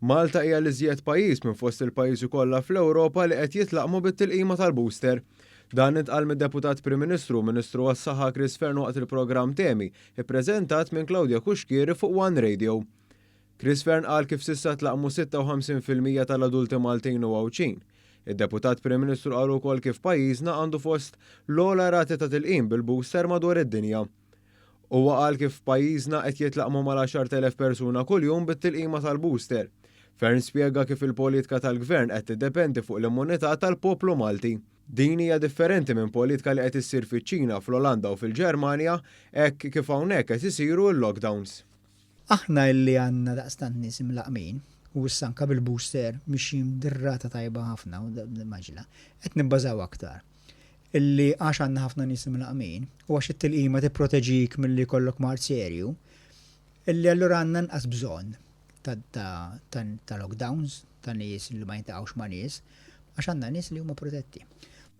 Malta hija l-iżjed pajjiż minn fost il-pajjiżi kollha fl-Ewropa li qed jitlaqmu bit-tilqima tal-booster. Dan intqal mid-Deputat Prim Ministru Ministru għas-Saħħa Chris Fern waqt il-programm Temi, ippreżentat minn Claudia Kuxkieri fuq One Radio. Chris Fern qal kif s'issa tlaqmu 56% tal-adulti Maltin u għawċin. Id-Deputat Prim Ministru qal ukoll kif pajjiżna għandu fost l-ogħla rati ta' tilqim bil-booster madwar id-dinja. Huwa qal kif pajjiżna qed jitlaqmu mal-10,000 persuna kuljum bit-tilqima tal-booster. Fern spjega kif il-politika tal-gvern qed tiddependi fuq l-immunità tal-poplu Malti. Din hija differenti minn politika li qed issir fiċ-Ċina, fl-Olanda u fil-Ġermanja, hekk kif hawnhekk qed isiru l-lockdowns. Aħna illi għandna daqstant nies imlaqmin u s-sanka bil-booster mixjim dirrata tajba ħafna u maġla, qed nibbażaw aktar. Illi għax għandna ħafna nies imlaqmin u għax it-tilqima tipproteġik milli jkollok mart serju, illi allura għandna nqas bżonn ta' lockdowns, ta' nies li ma jintaqgħux ma' nies, għax għandna nies li huma protetti.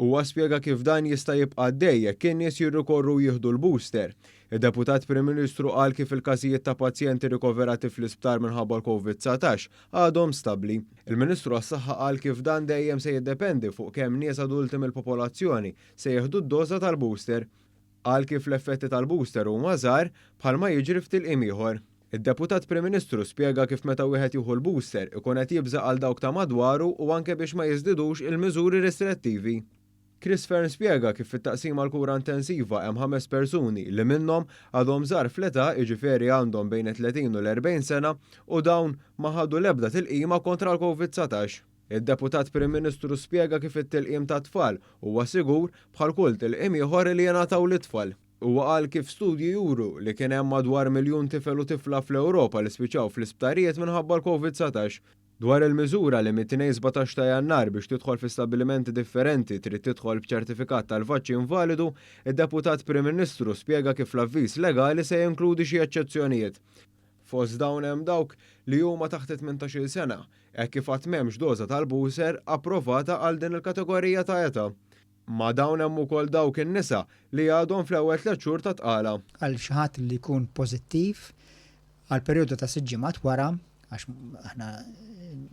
Huwa spjega kif dan jista' jibqa' għaddej jekk kien nies jirrikorru jieħdu l-booster. Id-Deputat Prim Ministru qal kif il-każijiet ta' pazjenti rikoverati fl-isptar minħabba l-COVID-19 għadhom stabbli. Il-Ministru għas-Saħħa qal kif dan dejjem se jiddependi fuq kemm nies adulti mill-popolazzjoni se jieħdu d-doża tal-booster. Qal kif l-effetti tal-booster huma żgħar bħalma jiġri f'tilqim ieħor. Id-Deputat Prim Ministru spjega kif meta wieħed jieħu l-booster ikun qed jibża' għal dawk ta' madwaru u anke biex ma jiżdidux il-miżuri restrittivi. Chris Fern spjega kif fit-taqsim għal kura intensiva hemm 5 persuni li minnhom għadhom żgħar fl-età jiġifieri għandhom bejn 30 u l-40 sena u dawn ma ħadu l-ebda tilqima kontra l-COVID-19. Id-Deputat Prim Ministru spjega kif it-tilqim ta' tfal huwa sigur bħal kull tilqim ieħor li jingħataw lit-tfal. Huwa qal kif studji juru li kien hemm madwar miljun tifel u tifla fl-Ewropa li spiċċaw fl-isptarijiet minħabba l-COVID-19. Dwar il-miżura li mit-17 ta' Jannar biex tidħol fi stabbilimenti differenti trid tidħol b'ċertifikat tal-vaċċin validu, id-Deputat Prim Ministru spjega kif l-avviż legali se jinkludi xi eċċezzjonijiet. Fost dawn hemm dawk li huma taħt 18-il sena, hekk kif qatt m'hemmx doża tal-booster approvata għal din il-kategorija ta' età. Ma dawn hemm ukoll dawk in-nisa li għadhom fl-ewwel 3 xhur ta' tqala. Għal xi ħadd li jkun pożittiv għal perjodu ta' 6 ġimgħat wara għax aħna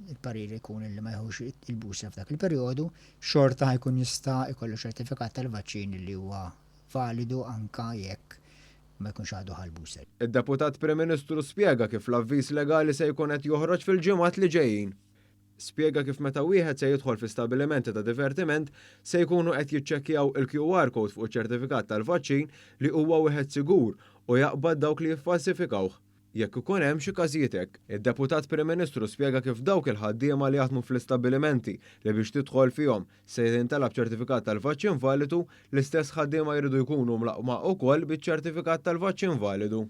il-parir ikun li ma jħux il-booster f'dak il-perjodu, xorta jkun jista' jkollu ċertifikat tal-vaċċin li huwa validu anka jekk ma jkunx għadu ħal-booster. Id-Deputat Prim Ministru spjega kif l-avviż legali se jkun qed joħroġ fil-ġimgħat li ġejjin. Spjega kif meta wieħed se jidħol fi stabbilimenti ta' divertiment se jkunu qed jiċċekkjaw il-QR code fuq iċ-ċertifikat tal-vaċċin li huwa wieħed sigur u jaqbad dawk li jiffalsifikawh. Jekk ikun hemm xi każijiet hekk, id-Deputat Prim Ministru spjega kif dawk il-ħaddiema li jaħdmu fl-istabbilimenti li biex tidħol fihom se jintalab ċertifikat tal-vaċċin validu, l-istess ħaddiema jridu jkunu mlaqma wkoll biċ-ċertifikat tal-vaċċin validu.